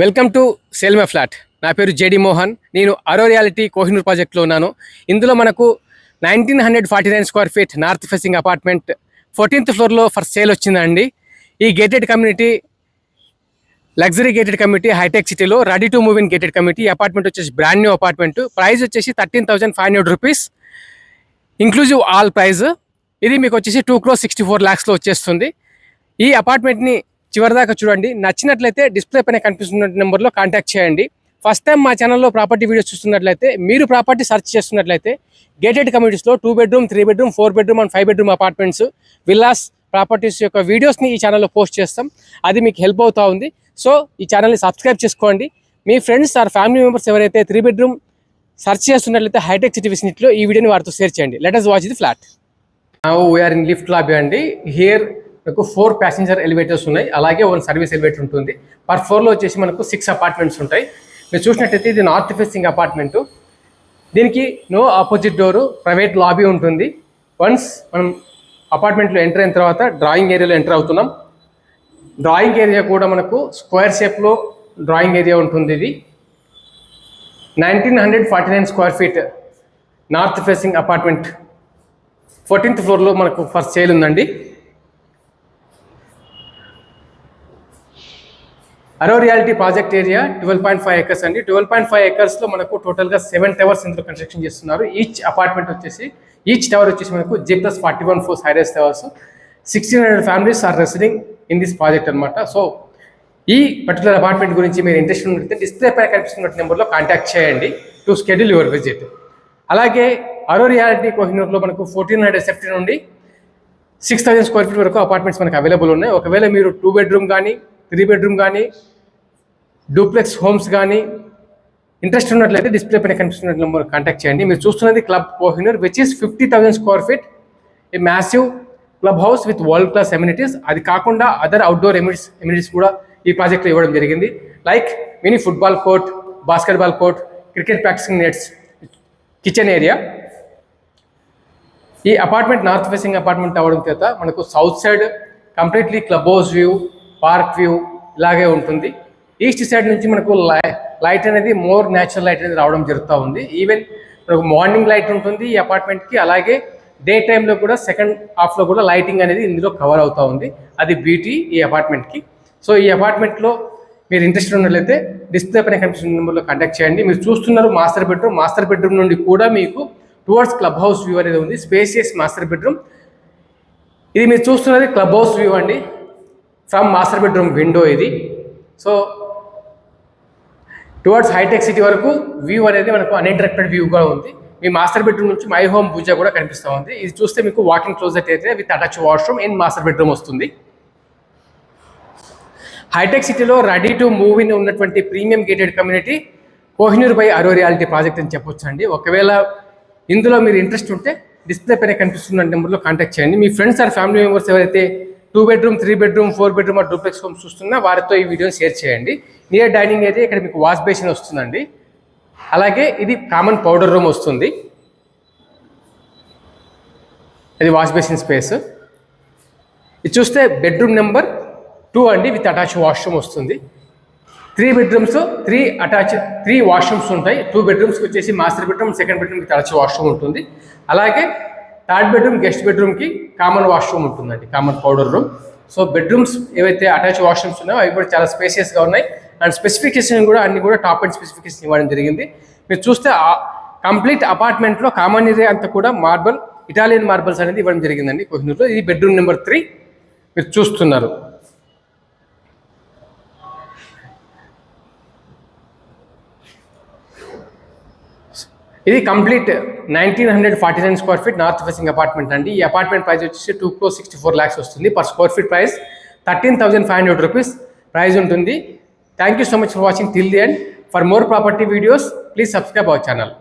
Welcome to sale my flat. నా పేరు JD Mohan. నేను అరో రియాలిటీ కోహినూర్ ప్రాజెక్ట్లో ఉన్నాను. ఇందులో మనకు 1949 square feet north facing apartment 14th ఫ్లోర్లో ఫర్ సేల్ వచ్చిందండి. ఈ gated community luxury gated community Hitech సిటీలో ready to move in gated community. Apartment వచ్చేసి బ్రాండ్ న్యూ అపార్ట్మెంట్. ప్రైస్ వచ్చేసి 13,500 రూపీస్ ఇంక్లూజివ్ ఆల్ ప్రైజ్. ఇది మీకు వచ్చేసి 2,64 lakhsలో వచ్చేస్తుంది. ఈ అపార్ట్మెంట్ని చివరిదాకా చూడండి. నచ్చినట్లయితే డిస్ప్లే పైన కనిపిస్తున్న నెంబర్లో కాంటాక్ట్ చేయండి. ఫస్ట్ టైం మా ఛానల్లో ప్రాపర్టీ వీడియోస్ చూస్తున్నట్లయితే, మీరు ప్రాపర్టీ సెర్చ్ చేస్తున్నట్లయితే గేటెడ్ కమ్యూనిటీస్లో 2 bedroom, 3 bedroom, 4 bedroom and 5 bedroom apartments, villas properties యొక్క వీడియోస్ని ఈ ఛానల్లో పోస్ట్ చేస్తాం. అది మీకు హెల్ప్ అవుతూ ఉంది. సో ఈ ఛానల్ని సబ్స్క్రైబ్ చేసుకోండి. మీ ఫ్రెండ్స్ ఆర్ ఫ్యామిలీ మెంబర్స్ ఎవరైతే 3 bedroom సెర్చ్ చేస్తున్నట్లయితే హైటెక్ సిటీ విసినిటీలో ఈ వీడియోని వారితో షేర్ చేయండి. Let us watch the flat. Now we are in lift lobby అండి. హియర్ మనకు 4 passenger ఎలివేటర్స్ ఉన్నాయి, అలాగే 1 సర్వీస్ ఎలివేటర్ ఉంటుంది. పర్ ఫ్లోర్లో వచ్చేసి మనకు 6 అపార్ట్మెంట్స్ ఉంటాయి. మీరు చూసినట్టయితే ఇది నార్త్ ఫేసింగ్ అపార్ట్మెంటు. దీనికి no opposite door, private lobby ఉంటుంది. వన్స్ మనం అపార్ట్మెంట్లో ఎంటర్ అయిన తర్వాత డ్రాయింగ్ ఏరియాలో ఎంటర్ అవుతున్నాం. డ్రాయింగ్ ఏరియా కూడా మనకు స్క్వేర్ షేప్లో డ్రాయింగ్ ఏరియా ఉంటుంది. ఇది 1949 square feet north facing apartment 14th ఫ్లోర్లో మనకు ఫర్ సేల్ ఉందండి. అరో రియాలిటీ ప్రాజెక్ట్ ఏరియా 12.5 acres అండి. 12.5 acresలో మనకు టోటల్గా 7 towers ఇందులో కన్స్ట్రక్షన్ చేస్తున్నారు. ఈచ్ టవర్ వచ్చేసి మనకు G+41 floors high rise towers. 1,600 families are residing in this project అనమాట. సో ఈ పర్టికులర్ అపార్ట్మెంట్ గురించి మీరు ఇంట్రెస్ట్ ఉన్నట్లయితే డిస్ప్లే పైన కనిపిస్తున్న నెంబర్లో కాంటాక్ట్ చేయండి టు షెడ్యూల్ యువర్ విజిట్. అలాగే అరో రియాలిటీ కోహినూర్లో మనకు 1,400 SFT నుండి 6,000 స్క్వేర్ ఫీట్ వరకు అపార్ట్మెంట్స్ మనకు అవైలబుల్ ఉన్నాయి. ఒకవేళ మీరు 2 bedroom కానీ 3 bedroom కానీ డూప్లెక్స్ హోమ్స్ కానీ ఇంట్రెస్ట్ ఉన్నట్లయితే డిస్ప్లే పైన కనిపిస్తున్న నెంబర్ కాంటాక్ట్ చేయండి. మీరు చూస్తున్నది club Kohinoor which is 50,000 square feet, a massive club house with world class amenities. అది కాకుండా అదర్ అవుట్డోర్ ఎమ్యూనిటీస్ కూడా ఈ ప్రాజెక్ట్లో ఇవ్వడం జరిగింది. Like mini football court, basketball court, cricket practising nets, kitchen area. ఈ అపార్ట్మెంట్ నార్త్ ఫేసింగ్ అపార్ట్మెంట్ అవ్వడం చేత మనకు south side completely club house view, park view ఇలాగే ఉంటుంది. ఈస్ట్ సైడ్ నుంచి మనకు లైట్ అనేది మోర్ న్యాచురల్ లైట్ అనేది రావడం జరుగుతూ ఉంది. ఈవెన్ మనకు మార్నింగ్ లైట్ ఉంటుంది ఈ అపార్ట్మెంట్కి, అలాగే డే టైంలో కూడా సెకండ్ హాఫ్లో కూడా లైటింగ్ అనేది ఇందులో కవర్ అవుతూ ఉంది. అది బ్యూటీ ఈ అపార్ట్మెంట్కి. సో ఈ అపార్ట్మెంట్లో మీరు ఇంట్రెస్ట్ ఉన్నట్లయితే డిస్ప్లే పైన కనిపిస్తున్న నెంబర్లో కాంటాక్ట్ చేయండి. మీరు చూస్తున్నారు మాస్టర్ బెడ్రూమ్ నుండి కూడా మీకు టువర్డ్స్ క్లబ్ హౌస్ వ్యూ అనేది ఉంది. Spacious master bedroom. ఇది మీరు చూస్తున్నది క్లబ్ హౌస్ వ్యూ అండి, ఫ్రమ్ మాస్టర్ బెడ్రూమ్ విండో ఇది. సో టువర్డ్స్ హైటెక్ సిటీ వరకు వ్యూ అనేది మనకు అన్ఇంటరప్టెడ్ వ్యూగా ఉంది. మీ మాస్టర్ బెడ్రూమ్ నుంచి మై హోమ్ పూజ కూడా కనిపిస్తూ ఉంది. ఇది చూస్తే మీకు walking closet area with attach washroom in master bedroom వస్తుంది. హైటెక్ సిటీలో రెడీ టు మూవ్ ఇన్ ఉన్నటువంటి premium gated community Kohinoor by Aro Realty project అని చెప్పొచ్చు అండి. ఒకవేళ ఇందులో మీరు ఇంట్రెస్ట్ ఉంటే డిస్ప్లే పైన కనిపిస్తున్న నెంబర్లో కాంటాక్ట్ చేయండి. మీ ఫ్రెండ్స్ ఆర్ ఫ్యామిలీ మెంబర్స్ ఎవరైతే 2 bedroom, 3 bedroom, 4 bedroom or duplex homes చూస్తున్నా వారితో ఈ వీడియోని షేర్ చేయండి. నియర్ డైనింగ్ ఏరియా, ఇక్కడ మీకు వాష్ బేసిన్ వస్తుందండి. అలాగే ఇది కామన్ పౌడర్ రూమ్ వస్తుంది. ఇది వాష్ బేసిన్ స్పేస్. ఇది చూస్తే బెడ్రూమ్ నెంబర్ 2 అండి, విత్ అటాచ్ వాష్రూమ్ వస్తుంది. 3 bedrooms, 3 వాష్రూమ్స్ ఉంటాయి. 2 bedrooms వచ్చేసి master bedroom, second bedroom with attach washroom ఉంటుంది. అలాగే థర్డ్ బెడ్రూమ్ గెస్ట్ బెడ్రూమ్కి కామన్ వాష్రూమ్ ఉంటుందండి, common powder room. So bedrooms ఏవైతే అటాచ్ వాష్రూమ్స్ ఉన్నాయో అవి కూడా చాలా స్పేసియస్గా ఉన్నాయి. అండ్ స్పెసిఫికేషన్ కూడా అన్ని కూడా టాప్ అండ్ స్పెసిఫికేషన్ ఇవ్వడం జరిగింది. మీరు చూస్తే కంప్లీట్ అపార్ట్మెంట్లో కామన్ ఏరియా అంతా కూడా మార్బల్, ఇటాలియన్ మార్బల్స్ అనేది ఇవ్వడం జరిగిందండి కోహినూర్లో. ఇది బెడ్రూమ్ నెంబర్ 3 మీరు చూస్తున్నారు. ఇది complete 1949 square feet north facing apartment అండి. ఈ అపార్ట్మెంట్ ప్రైస్ వచ్చేసి 2,64 lakhs వస్తుంది. Per square feet price 13,500 rupees price ఉంటుంది. Thank you so much for watching till the end. For more property videos please subscribe our channel.